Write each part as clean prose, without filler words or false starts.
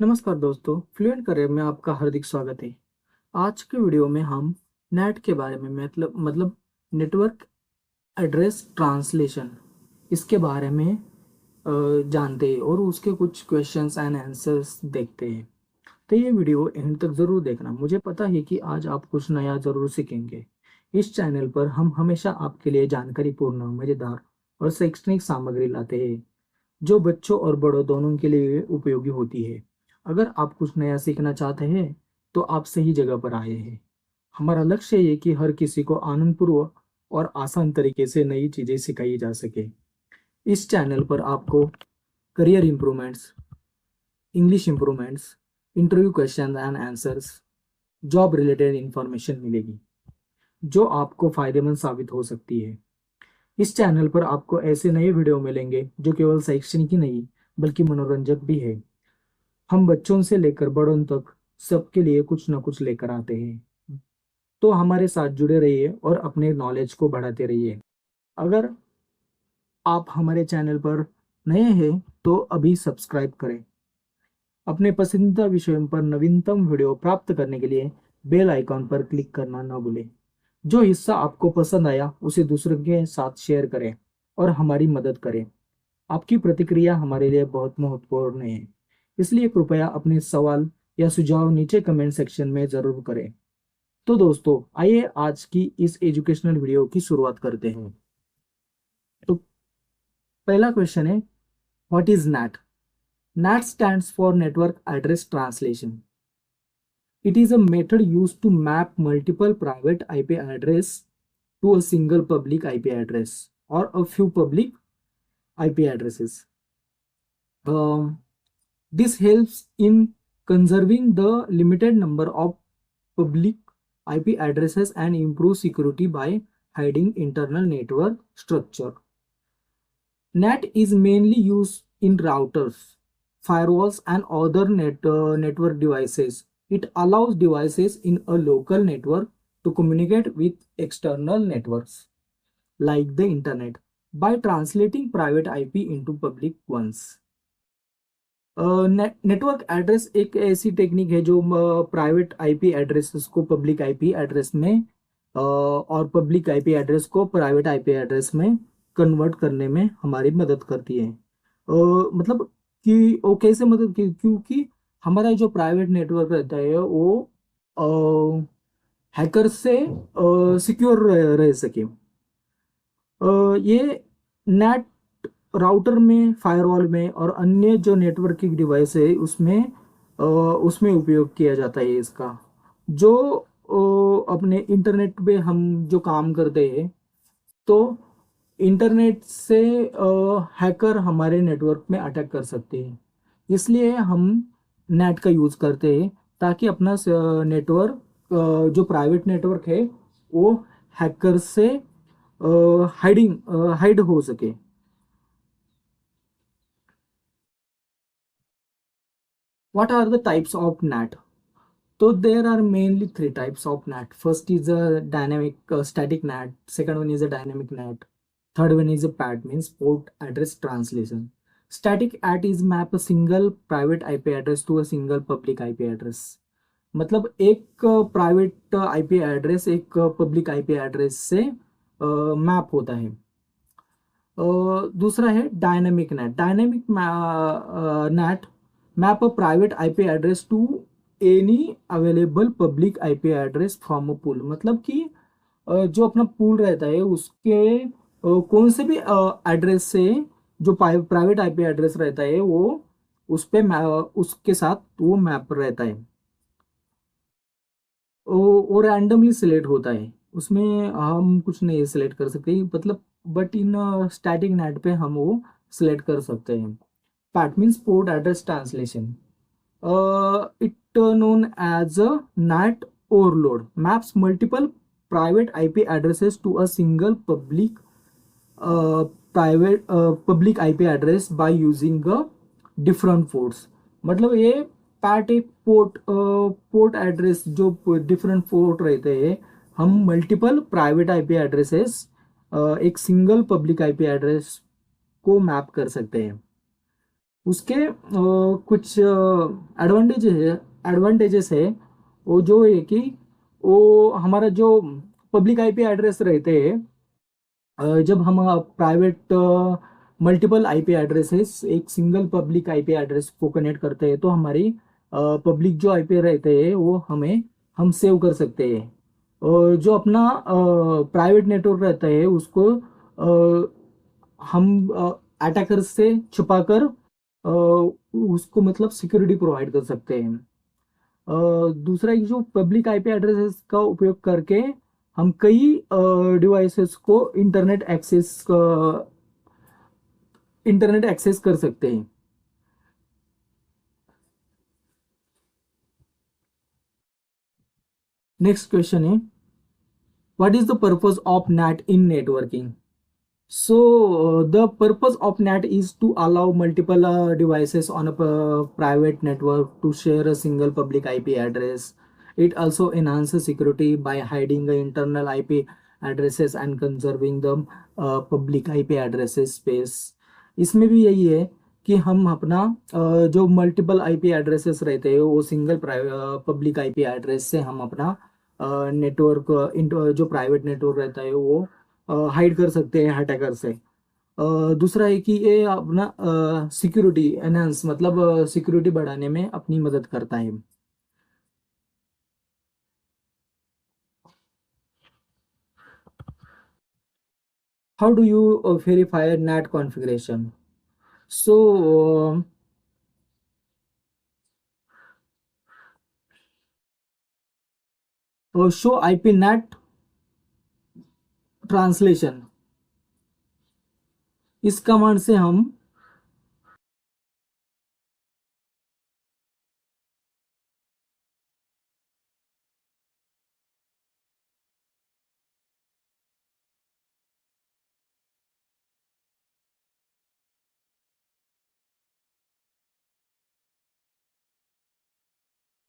नमस्कार दोस्तों, fluent career में आपका हार्दिक स्वागत है। आज के वीडियो में हम नेट के बारे में मतलब नेटवर्क एड्रेस ट्रांसलेशन इसके बारे में जानते हैं और उसके कुछ क्वेश्चंस एंड आंसर्स देखते हैं। तो ये वीडियो एंड तक ज़रूर देखना। मुझे पता है कि आज आप कुछ नया ज़रूर सीखेंगे। इस चैनल पर हम हमेशा आपके लिए जानकारीपूर्ण, मज़ेदार और शैक्षणिक सामग्री लाते हैं जो बच्चों और बड़ों दोनों के लिए उपयोगी होती है। अगर आप कुछ नया सीखना चाहते हैं तो आप सही जगह पर आए हैं। हमारा लक्ष्य ये कि हर किसी को आनंदपूर्वक और आसान तरीके से नई चीज़ें सिखाई जा सके। इस चैनल पर आपको career improvements, English improvements, interview question and answers, job related information मिलेगी जो आपको फायदेमंद साबित हो सकती है। इस चैनल पर आपको ऐसे नए वीडियो मिलेंगे जो केवल शैक्षणिक ही नहीं बल्कि मनोरंजक भी है। हम बच्चों से लेकर बड़ों तक सबके लिए कुछ न कुछ लेकर आते हैं। तो हमारे साथ जुड़े रहिए और अपने नॉलेज को बढ़ाते रहिए। अगर आप हमारे चैनल पर नए हैं तो अभी सब्सक्राइब करें। अपने पसंदीदा विषयों पर नवीनतम वीडियो प्राप्त करने के लिए बेल आइकॉन पर क्लिक करना न भूलें। जो हिस्सा आपको पसंद आया उसे दूसरों के साथ शेयर करें और हमारी मदद करें। आपकी प्रतिक्रिया हमारे लिए बहुत महत्वपूर्ण है, इसलिए कृपया अपने सवाल या सुझाव नीचे कमेंट सेक्शन में जरूर करें। तो दोस्तों, आइए आज की इस एजुकेशनल वीडियो की शुरुआत करते हैं। तो पहला क्वेश्चन है, what is NAT? NAT stands for network address translation. It is a method used to map multiple private IP address to a single public IP address or a few public IP addresses. This helps in conserving the limited number of public IP addresses and improve security by hiding internal network structure. NAT is mainly used in routers, firewalls, and other network devices. It allows devices in a local network to communicate with external networks like the internet by translating private IP into public ones. Network address एक ऐसी technique है जो private IP addresses को public IP address में और public IP address को private IP address में convert करने में हमारी मदद करती है। मतलब कि वो कैसे मदद की, क्योंकि हमारा जो प्राइवेट नेटवर्क रहता है वो हैकर से सिक्योर रह सके। ये नेट राउटर में, फायरवॉल में और अन्य जो नेटवर्किंग डिवाइस है उसमें उपयोग किया जाता है इसका। जो अपने इंटरनेट पे हम जो काम करते हैं तो इंटरनेट से हैकर हमारे नेटवर्क में अटैक कर सकते हैं, इसलिए हम नेट का यूज़ करते हैं ताकि अपना नेटवर्क, जो प्राइवेट नेटवर्क है वो हैकर से हाइड हो सके। What are the types of NAT? So there are mainly three types of NAT. First is a dynamic static NAT. Second one is a dynamic NAT. Third one is a PAT, means port address translation. Static AT is map a single private IP address to a single public IP address. मतलब एक private IP address एक public IP address से map होता है। दूसरा है dynamic NAT. Dynamic NAT map a private IP address to any available public IP address from a pool. मतलब कि जो अपना पूल रहता है उसके कौन से भी एड्रेस से जो प्राइवेट आईपी एड्रेस रहता है वो उस पे उसके साथ वो मैप रहता है। वो रैंडमली सिलेक्ट होता है, उसमें हम कुछ नहीं सिलेक्ट कर सकते, मतलब बट इन स्टैटिक नेट पे हम वो सिलेक्ट कर सकते हैं। PAT means port address translation. It known as a NAT overload maps multiple private IP addresses to a single public IP address by using a different ports। मतलब ये PAT एक port address जो different port रहते हैं, हम multiple private IP addresses एक single public IP address को map कर सकते हैं। उसके कुछ एडवांटेजेस है। वो जो है कि वो हमारा जो पब्लिक आईपी एड्रेस रहते हैं, जब हम प्राइवेट मल्टीपल आईपी एड्रेसेस एक सिंगल पब्लिक आईपी एड्रेस को कनेक्ट करते हैं, तो हमारी पब्लिक जो आईपी रहते हैं वो हम सेव कर सकते हैं। और जो अपना प्राइवेट नेटवर्क रहता है उसको हम अटैकर से छुपाकर उसको मतलब सिक्योरिटी प्रोवाइड कर सकते हैं। दूसरा एक जो पब्लिक आईपी एड्रेसेस का उपयोग करके हम कई डिवाइसेस को इंटरनेट एक्सेस कर सकते हैं। नेक्स्ट क्वेश्चन है, what is the purpose of net in networking? So, the purpose of NAT is to allow multiple devices on a private network to share a single public IP address. It also enhances security by hiding the internal IP addresses and conserving the public IP addresses space. इसमें भी यही है कि हम अपना जो multiple IP addresses रहते हैं वो सिंगल पब्लिक आईपी एड्रेस से हम अपना नेटवर्क जो प्राइवेट नेटवर्क रहता है वो हाइड कर सकते हैं अटैकर से। दूसरा है कि ये अपना सिक्योरिटी एनहांस मतलब सिक्योरिटी बढ़ाने में अपनी मदद करता है। How do you verify net configuration? So show IP net translation, इस कमांड से हम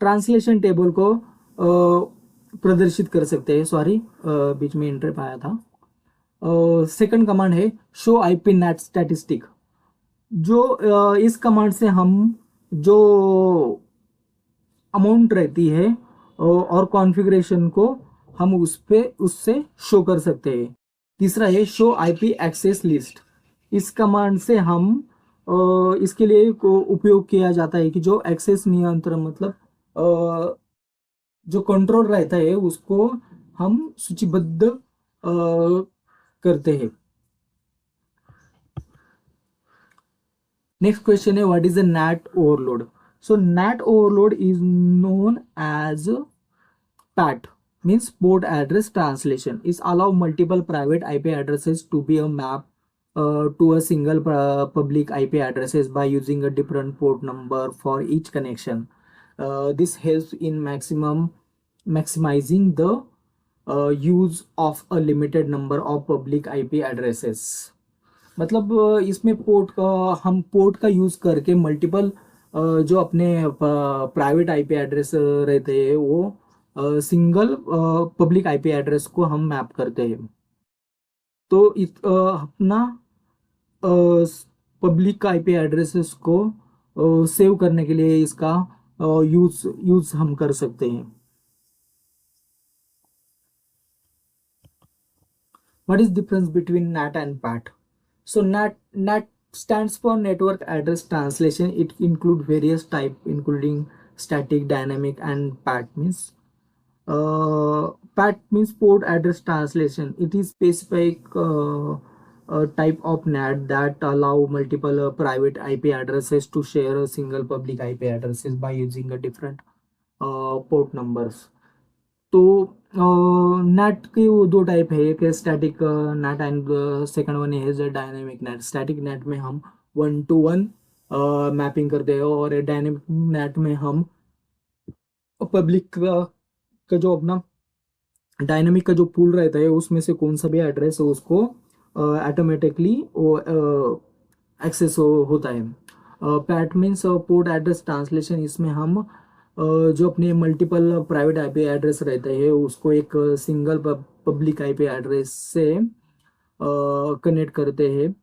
ट्रांसलेशन टेबल को प्रदर्शित कर सकते हैं। सॉरी, बीच में इंटर पाया था। सेकंड कमांड है शो आईपी नेट स्टैटिस्टिक। जो इस कमांड से हम जो अमाउंट रहती है और कॉन्फ़िगरेशन को हम उससे शो कर सकते हैं। तीसरा है शो आईपी एक्सेस लिस्ट। इस कमांड से हम इसके लिए को उपयोग किया जाता है कि जो एक्सेस नियंत्रण मतलब जो कंट्रोल रहता है उसको हम सूचीबद्ध करते हैं। नेक्स्ट क्वेश्चन है, what is a NAT overload? So NAT overload is known as PAT, means port address translation, is allow multiple private IP addresses to be a map to a single public IP addresses by using a different port number for each connection. This helps in maximizing the use of a limited number of public IP addresses. मतलब इसमें हम port का use करके multiple जो अपने private IP address रहते हैं वो सिंगल पब्लिक आईपी एड्रेस को हम मैप करते हैं। तो अपना पब्लिक आईपी एड्रेसेस को सेव करने के लिए इसका यूज हम कर सकते हैं। What is difference between NAT and PAT? So NAT stands for Network Address Translation. It includes various type, including static, dynamic, and PAT means port address translation. It is specific type of NAT that allow multiple private IP addresses to share a single public IP addresses by using a different port numbers. तो net के वो दो type है, एक है static net and second one है dynamic net. Static net में हम 1-to-1 मैपिंग करते हैं और डायनेमिक नेट में हम पब्लिक का जो अपना डायनेमिक का जो पूल रहता है उसमें से कौन सा भी एड्रेस है उसको ऑटोमेटिकली वो एक्सेस होता है। PAT means port address translation, इसमें हम जो अपने मल्टीपल प्राइवेट आईपी एड्रेस रहते हैं उसको एक सिंगल पब्लिक आईपी एड्रेस से कनेक्ट करते हैं।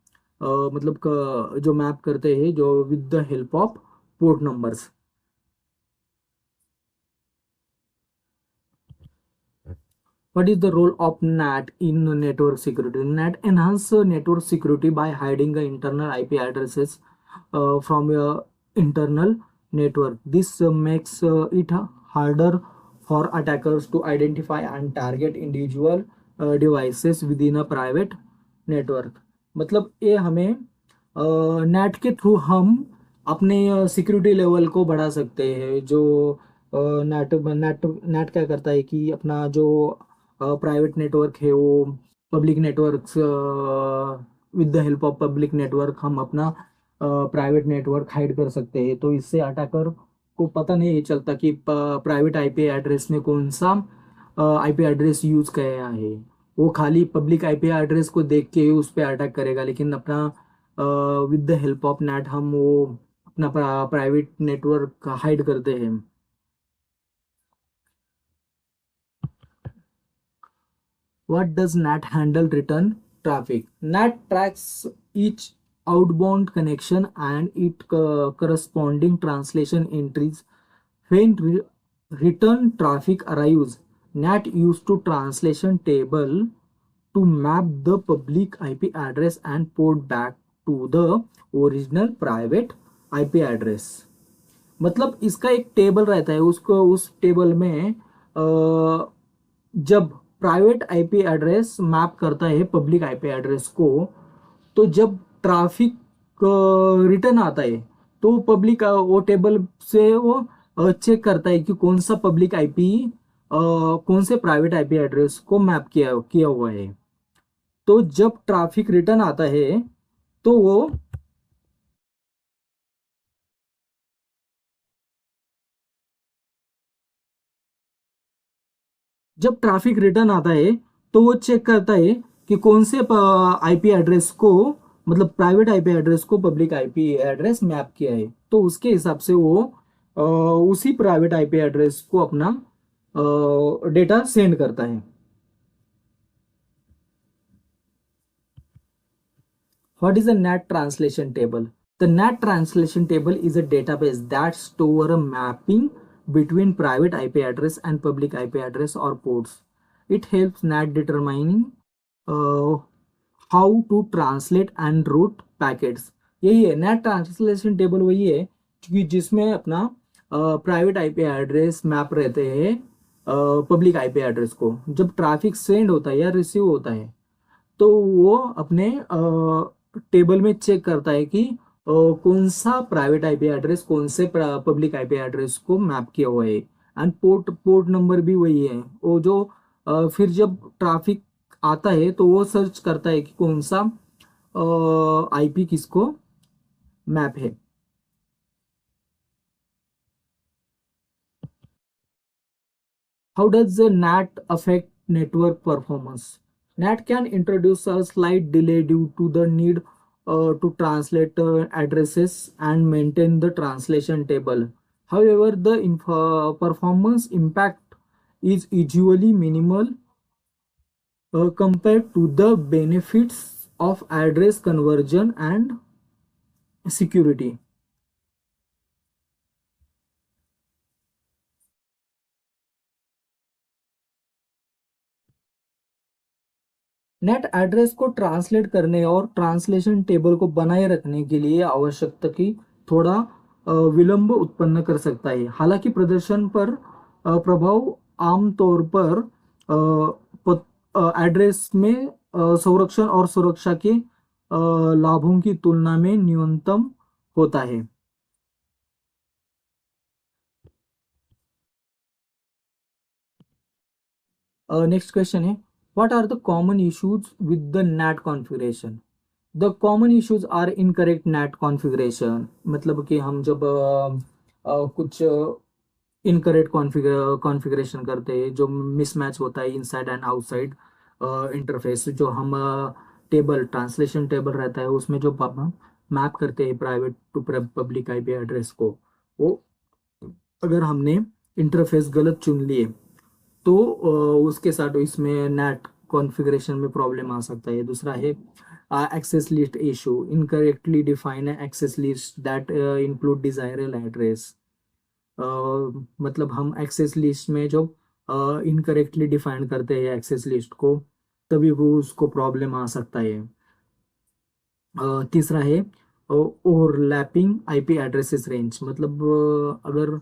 मतलब जो मैप करते हैं जो with the help of port numbers. What is the role of NAT in network security? NAT enhance network security by hiding the internal IP addresses from your internal network. This makes it harder for attackers to identify and target individual devices within a private network. मतलब ये हमें net के through हम अपने security level को बढ़ा सकते हैं। जो नेट नेट नेट क्या करता है कि अपना जो प्राइवेट नेटवर्क है वो public network, with the help of public network हम अपना प्राइवेट नेटवर्क हाइड कर सकते हैं। तो इससे अटैकर को पता नहीं चलता कि प्राइवेट आईपी एड्रेस में कौन सा आईपी एड्रेस यूज किया है। वो खाली पब्लिक आईपी एड्रेस को देख के उस पर अटैक करेगा, लेकिन अपना with the help of net हम वो अपना प्राइवेट नेटवर्क हाइड करते हैं। What does NAT handle return traffic? NAT tracks each outbound connection and its corresponding translation entries. When return traffic arrives, NAT used to translation table to map the public IP address and port back to the original private IP address। मतलब इसका एक table रहता है, उसको उस table में जब private IP address map करता है पब्लिक आईपी एड्रेस को, तो जब ट्रैफिक रिटर्न आता है तो पब्लिक वो टेबल से वो चेक करता है कि कौन सा पब्लिक आईपी कौन से प्राइवेट आईपी एड्रेस को मैप किया किया हुआ है। तो जब ट्रैफिक रिटर्न आता है तो वो जब ट्रैफिक रिटर्न आता है तो वो चेक करता है कि कौन से आईपी एड्रेस को, मतलब प्राइवेट आईपी एड्रेस को पब्लिक आईपी एड्रेस मैप किया है। तो उसके हिसाब से वो उसी प्राइवेट आईपी एड्रेस को अपना डेटा सेंड करता है। What is a NAT translation table? The NAT translation table is a database that store a mapping between private IP address and public IP address or ports. It helps NAT determining uh, how to translate and route packets। यही है NAT translation table, वही है कि जिसमें अपना private IP address map रहते हैं public IP address को। जब ट्रैफिक सेंड होता है या रिसीव होता है तो वो अपने टेबल में चेक करता है कि कौन सा प्राइवेट आईपी एड्रेस कौन से पब्लिक आईपी एड्रेस को मैप किया हुआ है। एंड पोर्ट पोर्ट नंबर भी वही है। वो जो फिर जब ट्रैफिक आता है तो वो सर्च करता है कि कौन सा आईपी किसको मैप है। How does the NAT affect network performance? NAT can introduce a slight delay due to the need to translate addresses and maintain the translation table. However, the performance impact is usually minimal compared to the benefits of address conversion and security। Net address को translate करने और translation table को बनाए रखने के लिए आवश्यकता की थोड़ा विलंब उत्पन्न कर सकता है। हालांकि प्रदर्शन पर प्रभाव आमतौर पर एड्रेस में संरक्षण और सुरक्षा के लाभों की तुलना में न्यूनतम होता है। नेक्स्ट क्वेश्चन है, what are the common issues with the NAT configuration? The common issues are incorrect NAT configuration. मतलब कि हम जब कुछ इनकरेक्ट कॉन्फ़िगरेशन करते हैं, जो मिसमैच होता है इनसाइड एंड आउटसाइड इंटरफेस, जो हम टेबल ट्रांसलेशन टेबल रहता है उसमें जो मैप करते हैं private to public IP address को, वो अगर हमने इंटरफेस गलत चुन लिए तो उसके साथ इसमें नेट कॉन्फ़िगरेशन में प्रॉब्लम आ सकता है। दूसरा है access list issue, incorrectly define an access list that include desirable address. मतलब हम एक्सेस लिस्ट में जो इनकरेक्टली डिफाइन करते हैं एक्सेस लिस्ट को, तभी वो उसको प्रॉब्लम आ सकता है। तीसरा है ओवरलैपिंग आईपी एड्रेसेस रेंज, मतलब अगर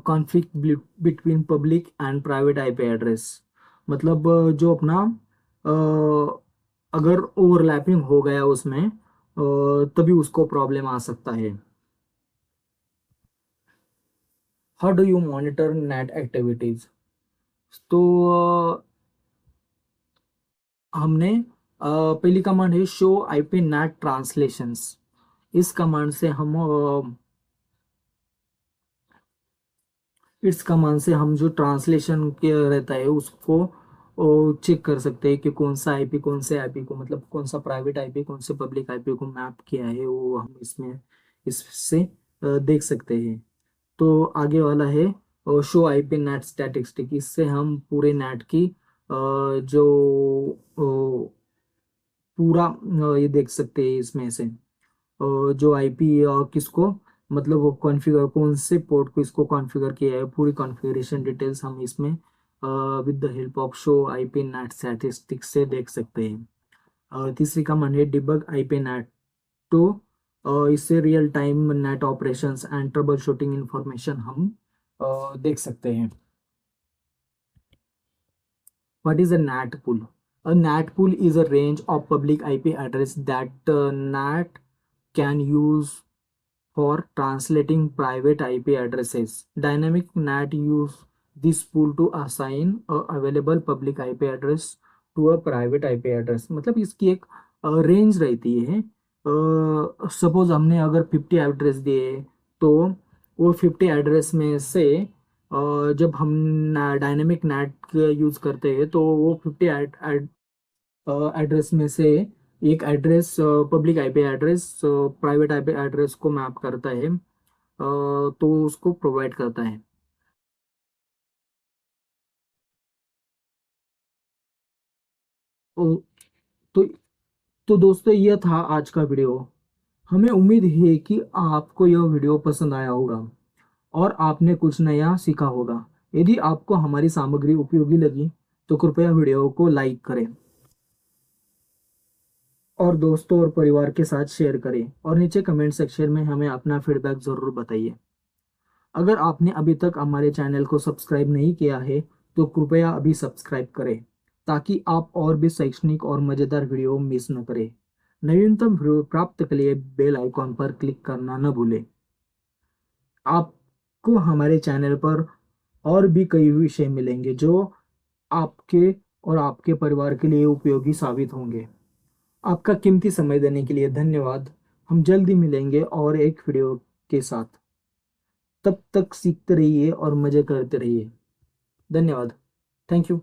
conflict between public and private IP address, मतलब जो अपना अगर ओवरलैपिंग हो गया उसमें तभी उसको प्रॉब्लम आ सकता है। How do you monitor net activities? तो हमने पहली कमांड है शो आईपी नेट ट्रांसलेशंस। इस कमांड से हम इस कमांड से हम जो ट्रांसलेशन के रहता है उसको चेक कर सकते हैं कि कौन सा आईपी कौन से आईपी को, मतलब कौन सा प्राइवेट आईपी कौन से पब्लिक आईपी को मैप किया है, वो हम इसमें इससे देख सकते हैं। तो आगे वाला है शो आईपी नेट स्टैटिस्टिक। इससे हम पूरे नेट की जो पूरा ये देख सकते हैं इसमें से जो आईपी किसको, मतलब वो कॉन्फ़िगर कौन से पोर्ट को इसको कॉन्फ़िगर किया है, पूरी कॉन्फ़िगरेशन डिटेल्स हम इसमें with the help of show IP net statistics से देख सकते हैं। तीसरी कमांड है डिबग आईपी नेट। तो इससे real time net operations and trouble shooting information हम देख सकते हैं। What is a NAT pool? A NAT pool is a range of public IP address that NAT can use for translating private IP addresses. Dynamic NAT use this pool to assign a available public IP address to a private IP address. मतलब इसकी एक range रहती है। Suppose हमने अगर 50 address दिए तो वो 50 एड्रेस में से जब हम डायनेमिक नेट यूज करते हैं तो वो 50 एड्रेस में से एक address public IP address private IP address को मैप करता है, तो उसको प्रोवाइड करता है। ओ, तो तो दोस्तों ये था आज का वीडियो। हमें उम्मीद है कि आपको यह वीडियो पसंद आया होगा और आपने कुछ नया सीखा होगा। यदि आपको हमारी सामग्री उपयोगी लगी तो कृपया वीडियो को लाइक करें और दोस्तों और परिवार के साथ शेयर करें, और नीचे कमेंट सेक्शन में हमें अपना फीडबैक ज़रूर बताइए। अगर आपने अभी तक हमारे चैनल को सब्सक्राइब नहीं किया है तो कृपया अभी सब्सक्राइब करें ताकि आप और भी शैक्षणिक और मज़ेदार वीडियो मिस न करें। नवीनतम वीडियो प्राप्त के लिए बेल आइकॉन पर क्लिक करना न भूलें। आपको हमारे चैनल पर और भी कई विषय मिलेंगे जो आपके और आपके परिवार के लिए उपयोगी साबित होंगे। आपका कीमती समय देने के लिए धन्यवाद। हम जल्दी मिलेंगे और एक वीडियो के साथ। तब तक सीखते रहिए और मजे करते रहिए। धन्यवाद। Thank you.